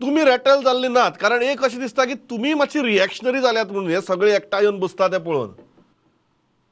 तुम्ही रॅटल जाल्ले नात, कारण एक अशें दिसता की तुम्ही मातशी रिएक्शनरी जाल्यात म्हणून हे सगळे एकठांय येवन बसता ते पळोवन.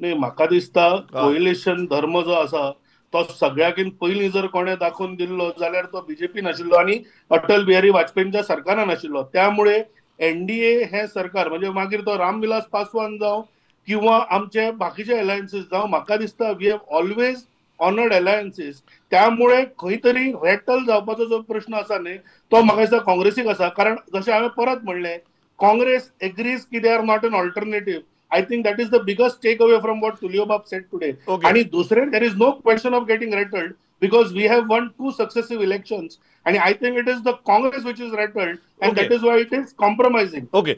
नाही, म्हाका दिसता हय. कोएलिशन धर्म जो आसा तो सगळ्याकीन पयलीं जर कोणें दाखोवन दिल्लो जाल्यार तो बीजेपी नाशिल्लो आणि अटल बिहारी वाजपेयींच्या सरकारान आशिल्लो. त्यामुळे एनडीए हे सरकार म्हणजे मागीर तो रामविलास पासवान जावं किंवा आमचे बाकीचे अलायन्सीस जावं, म्हाका दिसता वी हॅव ऑलवेज ऑनर्ड अलायन्सीस. त्यामुळे खंय तरी रॅटल जावपाचो जो प्रश्न आसा न्ही तो म्हाका दिसता काँग्रेसीक आसा. कारण जशें हांवें परत म्हणलें, काँग्रेस एग्रीज की they are not an alternative. I think that is the biggest takeaway from what Tuliobab said today. Okay. And there is no question of getting rattled because we have won 2 successive elections. And I think it is the Congress which is rattled, and Okay. that is why it is compromising. Okay.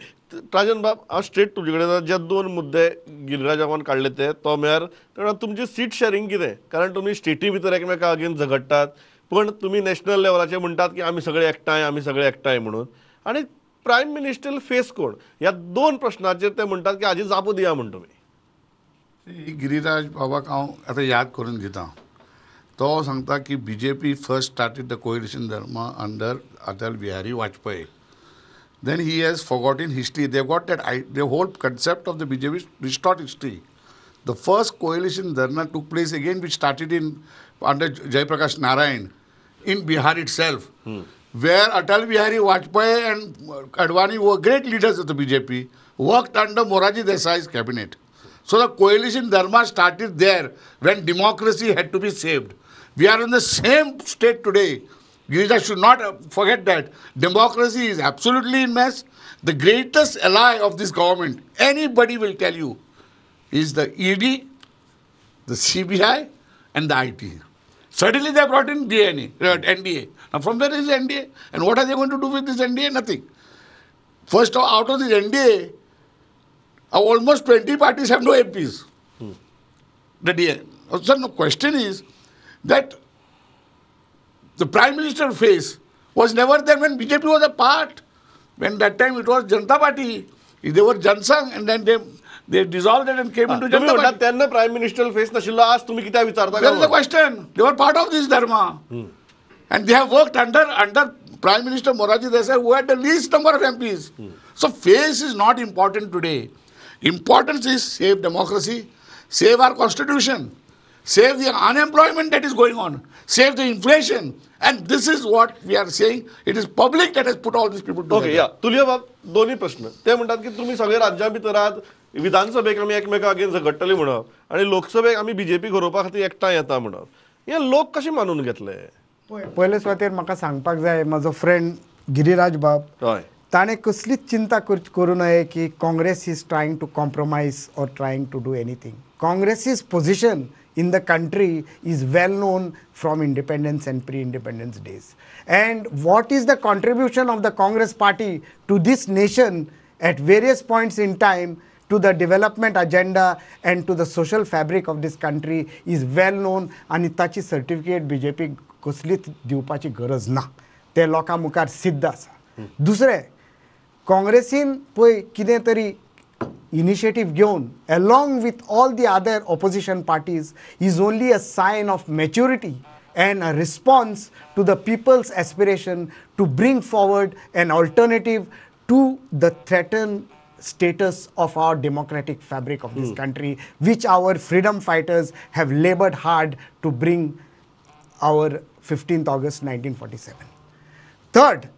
Rajan बाब, हांव straight तुजे कडेन जे दोन मुद्दे गिरिराजावान काडले तो म्हळ्यार तुमची सीट शेअरिंग कितें, कारण तुमी स्टेटी भितर एकामेका अगेन झगडटात, पण तुमी नॅशनल लेवलाचेर म्हणटात की आमी सगळे एकठांय म्हणून, आनी प्रायम मिनिस्टर फेस कोण, ह्या दोन प्रश्नाचेर ते म्हणटात की हाजी जापो दिया म्हण तुमी. गिरिराज बाबाक हांव आतां याद करून दिता. तो सांगता की BJP first started the coalition Dharma under Atal Bihari Vajpayee. Then he has forgotten history. They've got that, the whole concept of the BJP distort history. The first coalition dharna took place again, which started under Jaiprakash Narayan in Bihar itself, where Atal Bihari Vajpayee and Advani were great leaders of the BJP, worked under Moraji Desai's cabinet. So the coalition dharma started there when democracy had to be saved. We are in the same state today. Girija should not forget that. Democracy is absolutely in mess. The greatest ally of this government, anybody will tell you, is the ED, the CBI, and the IT. Suddenly they brought in NDA. Now from where is NDA? And what are they going to do with this NDA? Nothing. First, out of this NDA, almost 20 parties have no MPs. The DA. So the question is that the Prime Minister face was never there when BJP was a part. When that time it was Janata Party. They were Jansang, and then they dissolved it and came into Janata Party. त्यांना prime minister face नाशिल्लो, आज तुम्ही कित्याक विचारता? There is a question. They were part of this dharma. And they have worked under Prime Minister Moraji Desai, who had the least number of MPs. So face is not important today. Importance is save democracy, save our constitution, save the unemployment that is going on, save the inflation. And this is what we are saying. It is public that has put all these people together. Okay, या तुलियाबाब, दोन्ही प्रश्न ते म्हणतात की तुम्ही सगळे राज्यां भितर आहात, विधानसभेक आमी एकमेका अगेन झगडटले म्हणप आणि लोकसभेक आमी बीजेपी घडोवपा खातीर एकठांय येता म्हणप, हे लोक कशे मानून घेतले? पयले सुवातेर म्हाका सांगपाक जाय, म्हजो फ्रेंड गिरिराज बाब, हय, ताणें कसलीच चिंता करूं नये की Congress is trying to compromise or trying to do anything. Congress's position in the country is well known from independence and pre-independence days. And what is the contribution of the Congress party to this nation at various points in time to the development agenda and to the social fabric of this country is well known. आणि ताची certificate BJP कसलीच दिवपाची गरज ना, ते लोकां मुखार सिद्ध आसा. दुसरें, काँग्रेसीन पळय कितें तरी initiative given along with all the other opposition parties is only a sign of maturity and a response to the people's aspiration to bring forward an alternative to the threatened status of our democratic fabric of this country, which our freedom fighters have labored hard to bring our 15th August 1947. Third,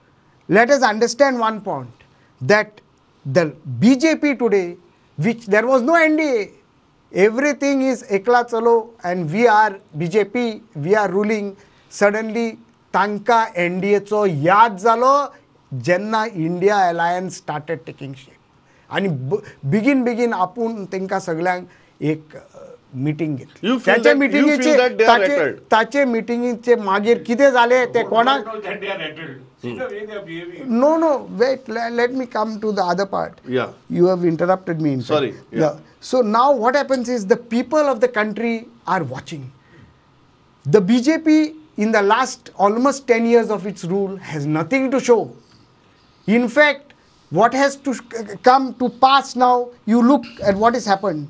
let us understand one point, that the BJP today, which there was no NDA, everything is ekla chalo and we are BJP, we are ruling. Suddenly tanka NDA cho yaad zalo jenna India alliance started taking shape. आणि begin आपूण तांकां सगळ्यांक एक meeting घेतली. त्याचे मिटींगेचे ताचे मिटींगेचे मागीर कितें जालें ते कोणाक no wait, let me come to the other part. Yeah, You have interrupted me. Sorry. Yeah. So now what happens is the people of the country are watching. The BJP in the last almost 10 years of its rule has nothing to show. In fact, what has to come to pass now, you look at what has happened.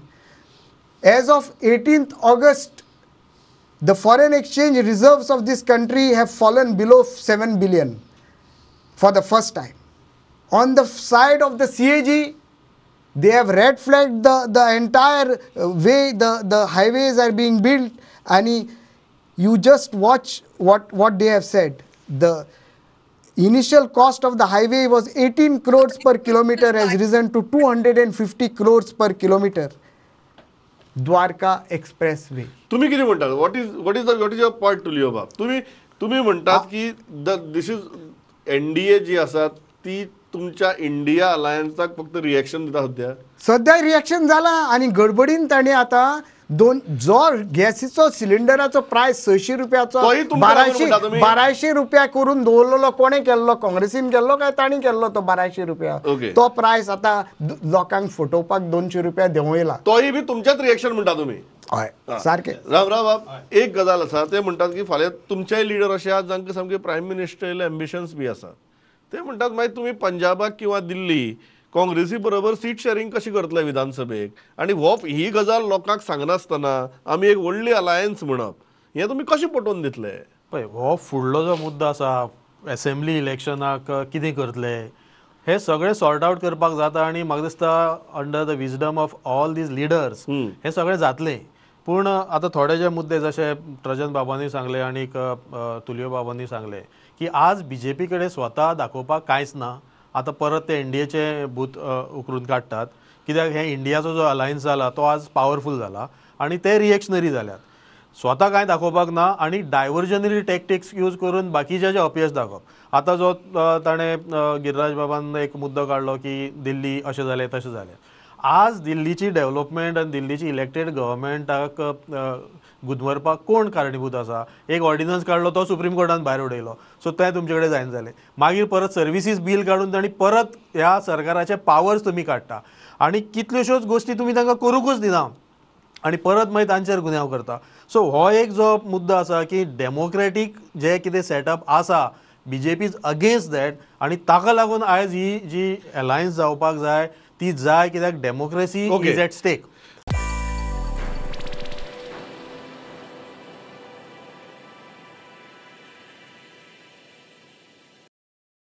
As of 18th August, the foreign exchange reserves of this country have fallen below 7 billion. for the first time. On the side of the CAG, they have red flagged the entire way the highways are being built, and you just watch what they have said. The initial cost of the highway was 18 crores per kilometer, has risen to 250 crores per kilometer. Dwarka Expressway. तुम्ही किती म्हणतात? What is your point to Leo बाब? तुम्ही म्हणतात की this is NDA जी आसा ती तुमच्या इंडिया अलायन्साक फक्त रिएक्शन दिता सध्या रिएक्शन जाला आणि गडबडीन ताणी आता जो गॅसीचो सिलिंडराचो प्रायस 600 रुपयाचो तोही तुमकां लागून म्हणटा तुमी? 1200 रुपया करून दवरलेलो कोणे केल्लो? काँग्रेसीन केल्लो काय ताणी केल्लो तो 1200 रुपया? Okay. तो प्रायस आता लोकांक फटोवपाक 200 रुपया देवूं येला. तोही बी तुमच्याच रिएक्शन म्हणटा तुम्ही? हय सारकें. राम बाब, एक गजाल आसा, ते म्हणटात की फाल्यां तुमचेय लिडर अशे आहात जांकां सामके प्रायम मिनिस्टरीयल एम्बिशन्स बी आसात. ते म्हणटात मागीर तुमी पंजाबाक किंवा दिल्ली काँग्रेसी बरोबर सीट शेअरिंग कशी करतले विधानसभेक, आणि ही गजाल लोकांक सांगनासतना आमी एक व्हडली अलायन्स म्हणप, हें तुमी कशें पटोवन दितले? पळय, हो फुडलो जो मुद्दो आसा असेंब्ली इलेक्शनाक कितें करतले हे सगळें सॉर्ट आउट करपाक जाता, आणि म्हाका दिसता under the wisdom of all these leaders हें सगळें जातलें. पूण आतां थोडे जे मुद्दे जशे ट्रजन बाबांनी सांगले आणि तुलियो बाबांनी सांगले की आज बीजेपी कडेन स्वता दाखोवपाक कांयच ना. आता परत ते इंडियेचे भूत उखलून काडटात, कित्याक हे इंडियाचो जो अलायन्स जाला तो आज पॉवरफूल जाला आणि ते रिएक्शनरी जाल्यात. स्वता कांय दाखोवपाक ना आणि डायव्हर्जनरी टॅक्टिक्स यूज करून बाकीचे जे अपयश दाखोवप. आता जो ताणें गिरिराज बाबान एक मुद्दो काडलो की दिल्ली अशें जालें तशें जालें. आज दिल्लीची डेव्हलपमेंट आनी दिल्लीची इलेक्टेड गव्हर्मेंटाक गुदमरपाक कोण कारणीभूत आसा? एक ऑर्डिनन्स काडलो तो सुप्रीम कोर्टान भायर उडयलो, सो तें तुमचे कडेन जायना जालें. मागीर परत सर्विसीस बील काडून तांणी परत ह्या सरकाराचे पावर्स तुमी काडटा आनी कितल्योश्योच गोश्टी तुमी तांकां करूंकूच दिना आनी परत मागीर तांचेर गुन्यांव करता. सो हो एक जो मुद्दो आसा की डेमोक्रेटीक जे कितें सेटअप आसा बीजेपी इज अगेन्स्ट दॅट, आनी ताका लागून आयज ही जी अलायन्स जावपाक जाय ती जाय, कित्याक डेमोक्रेसी इज एट स्टेक.